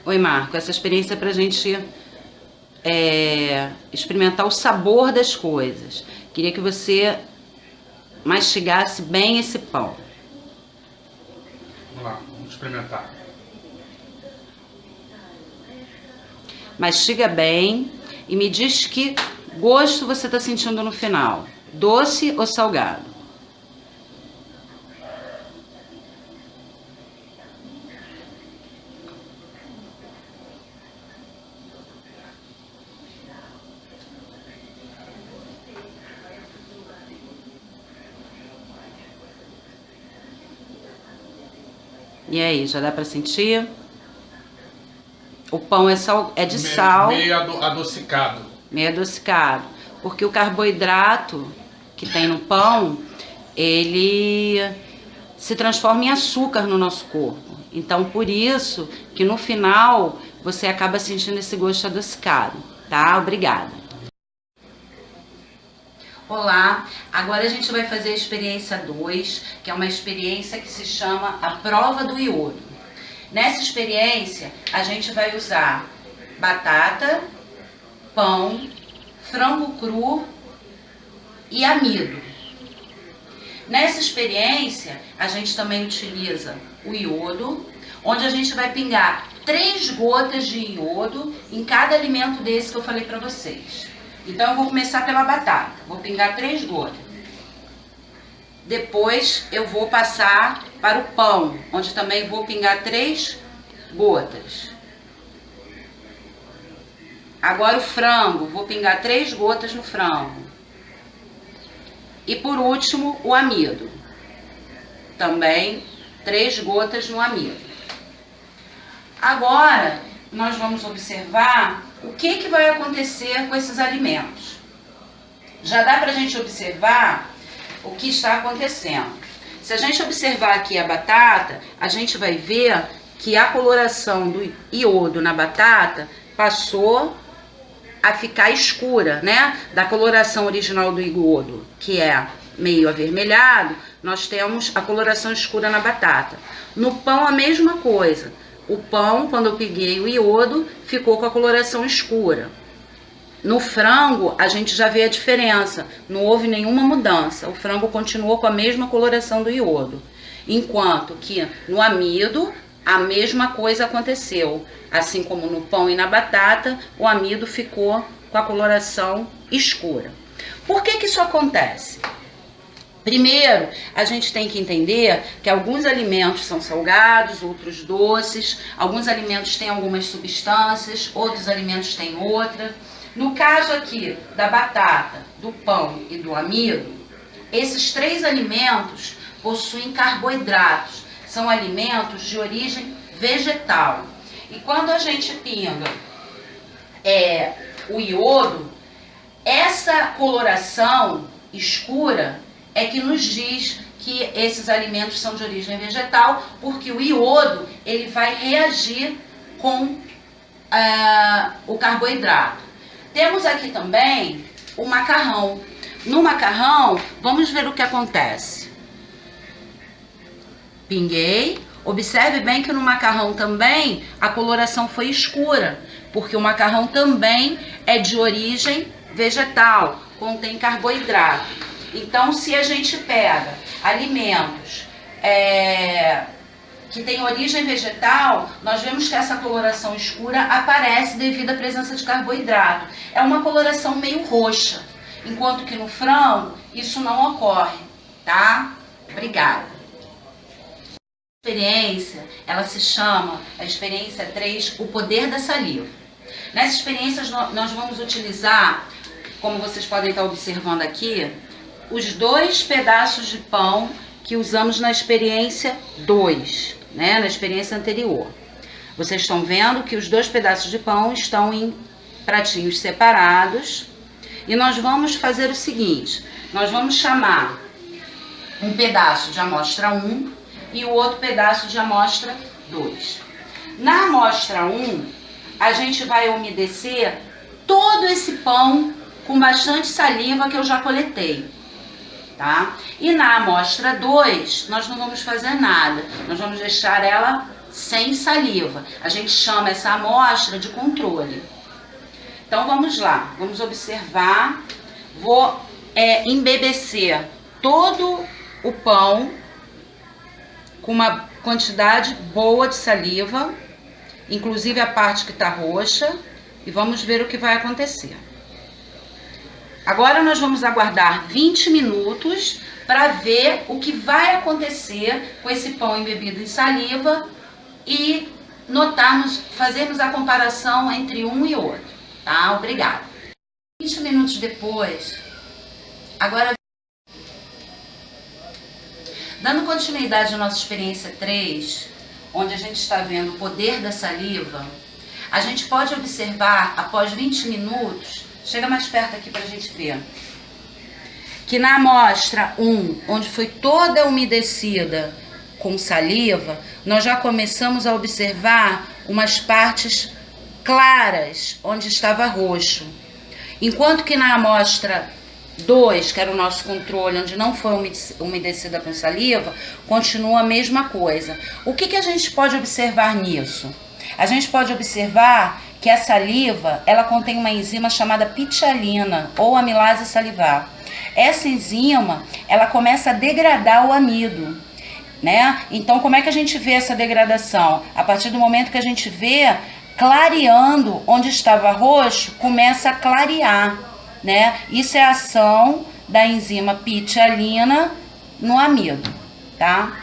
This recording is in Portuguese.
Oi, Marco, essa experiência é pra gente experimentar o sabor das coisas. Queria que você mastigasse bem esse pão. Vamos lá, vamos experimentar. Mastiga bem e me diz que gosto você está sentindo no final. Doce ou salgado? E aí, já dá para sentir? O pão é de sal. Meio adocicado. Meio adocicado. Porque o carboidrato que tem no pão, ele se transforma em açúcar no nosso corpo. Então, por isso que no final você acaba sentindo esse gosto adocicado, tá? Obrigada. Olá, agora a gente vai fazer a experiência 2, que é uma experiência que se chama a prova do iodo. Nessa experiência, a gente vai usar batata, pão, frango cru e amido. Nessa experiência, a gente também utiliza o iodo, onde a gente vai pingar 3 gotas de iodo em cada alimento desse que eu falei para vocês. Então, eu vou começar pela batata. Vou pingar 3 gotas. Depois, eu vou passar para o pão, onde também vou pingar 3 gotas. Agora o frango. Vou pingar 3 gotas no frango. E por último, o amido. Também 3 gotas no amido. Agora, nós vamos observar o que vai acontecer com esses alimentos. Já dá pra gente observar o que está acontecendo. Se a gente observar aqui a batata, a gente vai ver que a coloração do iodo na batata passou a ficar escura, né? Da coloração original do iodo, que é meio avermelhado, nós temos a coloração escura na batata. No pão, a mesma coisa. O pão, quando eu peguei o iodo, ficou com a coloração escura. No frango, a gente já vê a diferença. Não houve nenhuma mudança. O frango continuou com a mesma coloração do iodo. Enquanto que no amido, a mesma coisa aconteceu. Assim como no pão e na batata, o amido ficou com a coloração escura. Por que isso acontece? Primeiro, a gente tem que entender que alguns alimentos são salgados, outros doces, alguns alimentos têm algumas substâncias, outros alimentos têm outra. No caso aqui da batata, do pão e do amido, esses 3 alimentos possuem carboidratos, são alimentos de origem vegetal. E quando a gente pinga o iodo, essa coloração escura é que nos diz que esses alimentos são de origem vegetal, porque o iodo ele vai reagir com o carboidrato. Temos aqui também o macarrão. No macarrão, vamos ver o que acontece. Pinguei. Observe bem que no macarrão também a coloração foi escura, porque o macarrão também é de origem vegetal, contém carboidrato. Então, se a gente pega alimentos que têm origem vegetal, nós vemos que essa coloração escura aparece devido à presença de carboidrato. É uma coloração meio roxa, enquanto que no frango isso não ocorre, tá? Obrigada. A experiência, ela se chama, a experiência 3, o poder da saliva. Nessa experiência nós vamos utilizar, como vocês podem estar observando aqui, os 2 pedaços de pão que usamos na experiência 2, né, na experiência anterior. Vocês estão vendo que os 2 pedaços de pão estão em pratinhos separados. E nós vamos fazer o seguinte, nós vamos chamar um pedaço de amostra 1 e o outro pedaço de amostra 2. Na amostra 1, a gente vai umedecer todo esse pão com bastante saliva que eu já coletei, tá? E na amostra 2, nós não vamos fazer nada, nós vamos deixar ela sem saliva. A gente chama essa amostra de controle. Então vamos lá, vamos observar. Vou embebecer todo o pão com uma quantidade boa de saliva, inclusive a parte que está roxa, e vamos ver o que vai acontecer. Agora nós vamos aguardar 20 minutos para ver o que vai acontecer com esse pão embebido em saliva e fazermos a comparação entre um e outro, tá? Obrigada. 20 minutos depois, agora, dando continuidade à nossa experiência 3, onde a gente está vendo o poder da saliva, a gente pode observar, após 20 minutos, chega mais perto aqui para a gente ver, que na amostra 1, onde foi toda umedecida com saliva, nós já começamos a observar umas partes claras, onde estava roxo. Enquanto que na amostra 2, que era o nosso controle, onde não foi umedecida com saliva, continua a mesma coisa. O que a gente pode observar nisso? A gente pode observar que a saliva, ela contém uma enzima chamada pitialina, ou amilase salivar. Essa enzima, ela começa a degradar o amido, né? Então, como é que a gente vê essa degradação? A partir do momento que a gente vê clareando, onde estava roxo, começa a clarear, né? Isso é a ação da enzima pitialina no amido, tá?